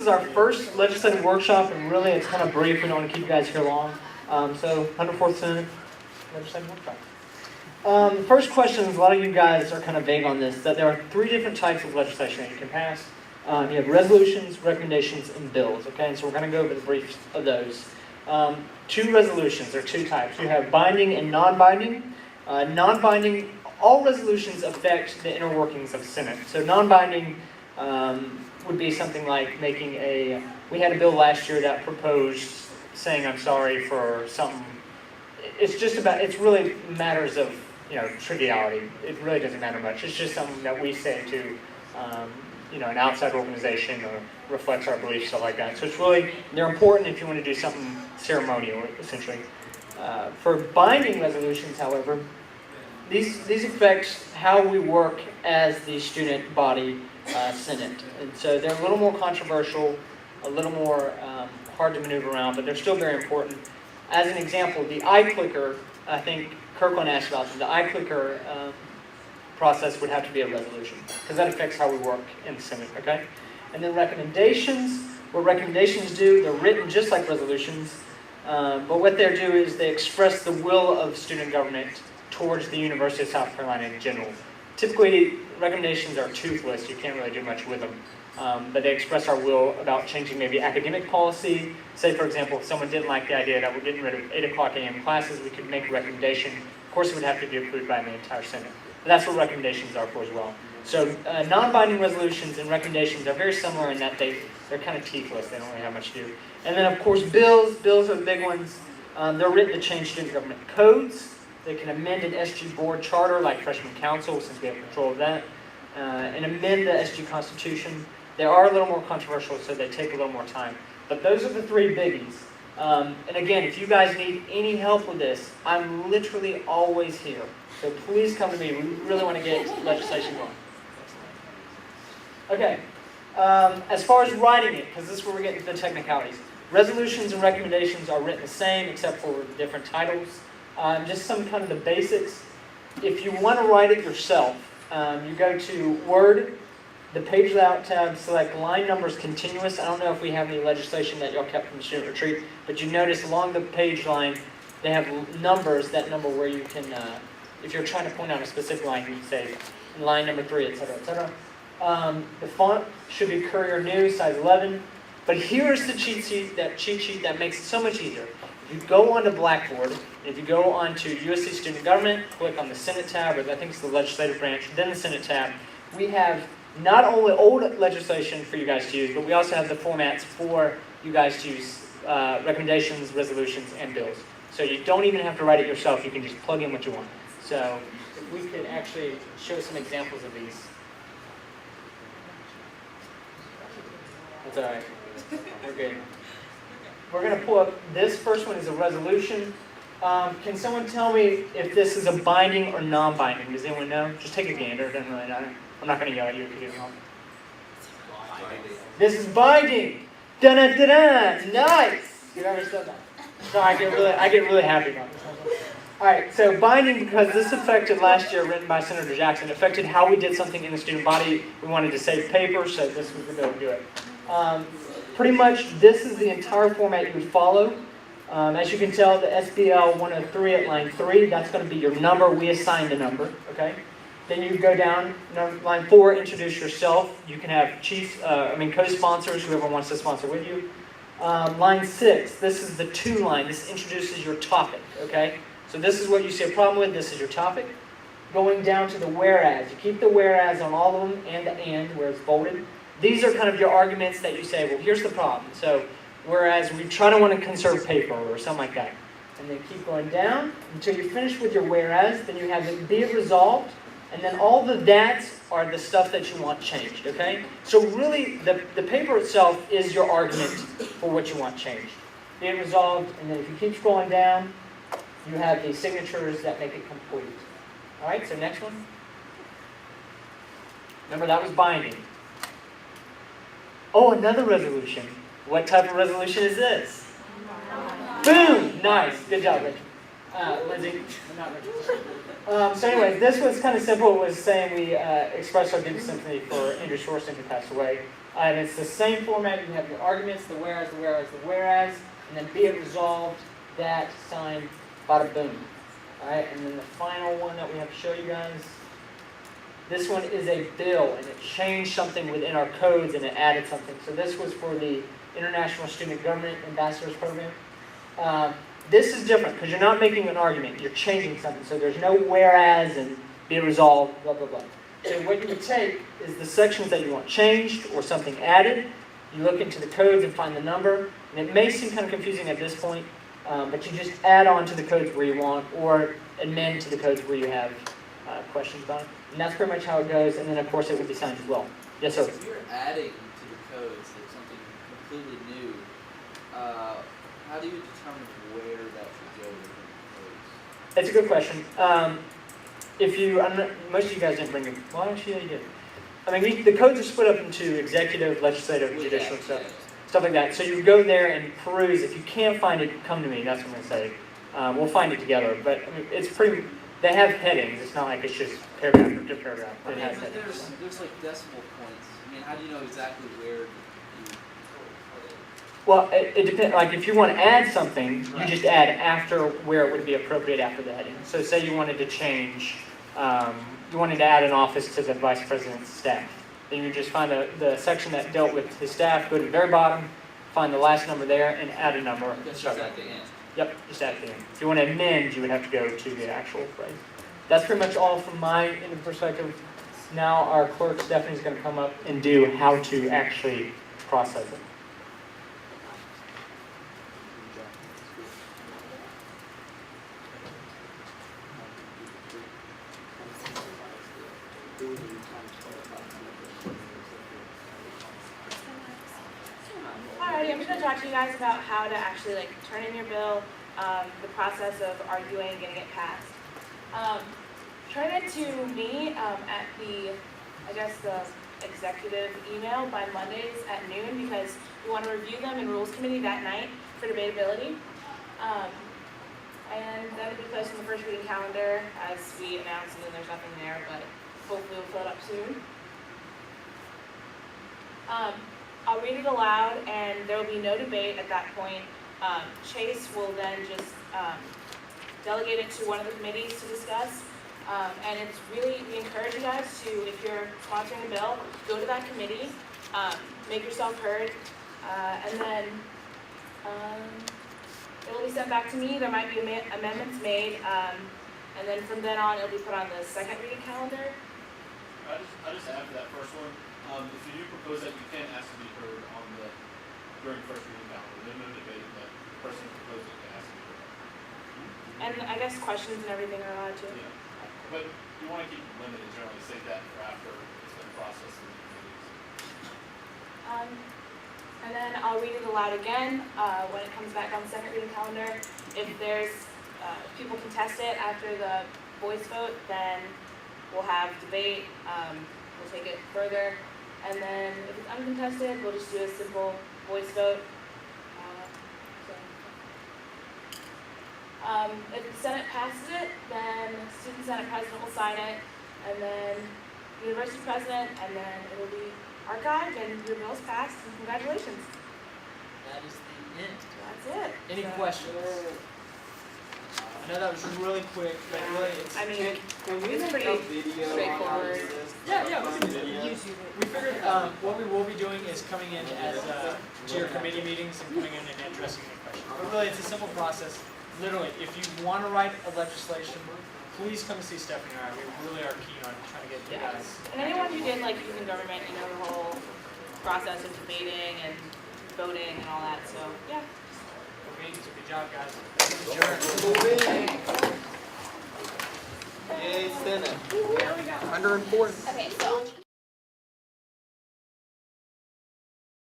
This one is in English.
is our first legislative workshop, and really it's kind of brief. We don't want to keep you guys here long. So 104th Senate legislative workshop. The first question is, a lot of you guys are kind of vague on this, that there are 3 different types of legislation that you can pass. You have resolutions, recommendations, and bills. Okay, and so we're going to go over the briefs of those. 2 resolutions, there are 2 types. You have binding and non-binding. Non-binding, all resolutions affect the inner workings of the Senate. So non-binding would be something like making we had a bill last year that proposed saying I'm sorry for something. It's really matters of, triviality. It really doesn't matter much. It's just something that we say to, an outside organization, or reflects our beliefs, stuff like that. So they're important if you want to do something ceremonial, essentially. For binding resolutions, however, these affect how we work as the student body Senate. And so they're a little more controversial, a little more hard to maneuver around, but they're still very important. As an example, the iClicker, I think Kirkland asked about them, the iClicker process would have to be a resolution, because that affects how we work in the Senate, okay? And then recommendations, what recommendations do, they're written just like resolutions, but what they do is they express the will of student government towards the University of South Carolina in general. Typically, recommendations are toothless. You can't really do much with them. But they express our will about changing maybe academic policy. Say, for example, if someone didn't like the idea that we're getting rid of 8 o'clock a.m. classes, we could make a recommendation. Of course, it would have to be approved by the entire Senate. But that's what recommendations are for as well. So non-binding resolutions and recommendations are very similar in that they're kind of teethless. They don't really have much to do. And then, of course, bills. Bills are the big ones. They're written to change student government codes. They can amend an SG board charter, like freshman council, since we have control of that, and amend the SG constitution. They are a little more controversial, so they take a little more time. But those are the 3 biggies. And again, if you guys need any help with this, I'm literally always here. So please come to me. We really want to get legislation going. Okay. As far as writing it, because this is where we're getting to the technicalities. Resolutions and recommendations are written the same, except for different titles. Just some kind of the basics. If you want to write it yourself, you go to Word, the page layout tab, select line numbers continuous. I don't know if we have any legislation that y'all kept from the student retreat, but you notice along the page line, they have numbers, that number where you can, if you're trying to point out a specific line, you can say line number 3, etc., etc. The font should be Courier New, size 11. But here's the cheat sheet that makes it so much easier. If you go onto Blackboard, if you go onto USC Student Government, click on the Senate tab, or I think it's the Legislative Branch, then the Senate tab, we have not only old legislation for you guys to use, but we also have the formats for you guys to use recommendations, resolutions, and bills. So you don't even have to write it yourself. You can just plug in what you want. So if we could actually show some examples of these. That's all right. We're good. We're going to pull up, this first one is a resolution. Can someone tell me if this is a binding or non-binding? Does anyone know? Just take a gander. It doesn't really matter. I'm not going to yell at you if you do it wrong. This is binding. Da-da-da-da. Nice. You've ever said that? So I get really happy about this. All right. So binding, because this affected last year, written by Senator Jackson, affected how we did something in the student body. We wanted to save paper, so this was the way to do it. Pretty much, this is the entire format you would follow. As you can tell, the SBL 103 at line 3, that's going to be your number. We assign the number, okay? Then you go down, line 4, introduce yourself. You can have co-sponsors, whoever wants to sponsor with you. Line 6, this is the to line. This introduces your topic, okay? So this is what you see a problem with. This is your topic. Going down to the whereas. You keep the whereas on all of them and the and where it's bolded. These are kind of your arguments that you say, well, here's the problem. So whereas we try to want to conserve paper or something like that. And then keep going down until you finish with your whereas. Then you have it be it resolved. And then all the that's are the stuff that you want changed, okay? So really, the paper itself is your argument for what you want changed. Be it resolved, and then if you keep scrolling down, you have the signatures that make it complete. All right, so next one. Remember, that was binding. Oh, another resolution. What type of resolution is this? Boom! Nice. Good job, Richard. Lindsay. Not Richard. So anyways, this was kind of simple. It was saying we expressed our deep sympathy for Andrew Shorsten, who passed away. And it's the same format. You have your arguments, the whereas, the whereas, the whereas, and then be it resolved, that, sign, bada boom. Alright, and then the final one that we have to show you guys. This one is a bill, and it changed something within our codes, and it added something. So this was for the International Student Government Ambassadors Program. This is different, because you're not making an argument, you're changing something. So there's no whereas and be resolved, blah, blah, blah. So what you would take is the sections that you want changed or something added. You look into the codes and find the number. And it may seem kind of confusing at this point, but you just add on to the codes where you want, or amend to the codes where you have questions about it. And that's pretty much how it goes. And then, of course, it will be signed as well. Yes, sir? If you're adding to the codes like something completely new, how do you determine where that should go within the codes? That's a good question. Most of you guys didn't bring them. Well, actually, yeah, you did. I mean, the codes are split up into executive, legislative, judicial, and stuff like that. So you go there and peruse. If you can't find it, come to me. That's what I'm going to say. We'll find it together. But I mean, it's pretty. They have headings. It's not like it's just paragraph after paragraph. I mean, but there's like decimal points. I mean, how do you know exactly where you? Well, it depends. Like if you want to add something, you just add after where it would be appropriate after the heading. So say you wanted to change, you wanted to add an office to the vice president's staff. Then you just find the section that dealt with his staff, go to the very bottom, find the last number there, and add a number. That's just at the end. Yep, just at the end. If you want to amend, you would have to go to the actual phrase. That's pretty much all from my end of perspective. Now our clerk Stephanie's going to come up and do how to actually process it. Alrighty, I'm just going to talk to you guys about how to actually turn in your bill, the process of arguing and getting it passed. Turn it to me at the executive email by Mondays at noon, because we want to review them in Rules Committee that night for debatability. And that will be placed on the first reading calendar as we announced, and then there's nothing there, but hopefully we'll fill it up soon. I'll read it aloud, and there will be no debate at that point. Chase will then just delegate it to one of the committees to discuss. And it's really, we encourage you guys to, if you're sponsoring a bill, go to that committee, make yourself heard, and then it will be sent back to me. There might be amendments made, and then from then on, it'll be put on the second reading calendar. I just add to that first one. If you do propose that, you can ask to be heard during first reading calendar. There's no debate that the person proposing can ask to be heard. And I guess questions and everything are allowed too. Yeah. But you want to keep it limited generally. Save that for after it's been processed in the committees. And then I'll read it aloud again when it comes back on the second reading calendar. If there's people contest it after the voice vote, then we'll have debate. We'll take it further. And then if it's uncontested, we'll just do a simple voice vote. If the Senate passes it, then Student Senate President will sign it, and then University President, and then it will be archived, and your bill's passed, and congratulations. That is the end. That's it. Any So- questions? I know that was really quick, but really it's... I mean, can we it's make pretty a video straightforward. on this? Yeah, we can do it. We figured what we will be doing is coming in as to your committee meetings and coming in and addressing any questions. But really, it's a simple process. Literally, if you want to write a legislation, please come see Stephanie and I. We really are keen on trying to get you guys. And anyone who did using government, you know, the whole process of debating and voting and all that. So yeah. Okay, so good job, guys. Adjourned. Yay, Senate. There we go. Under important. Okay, so.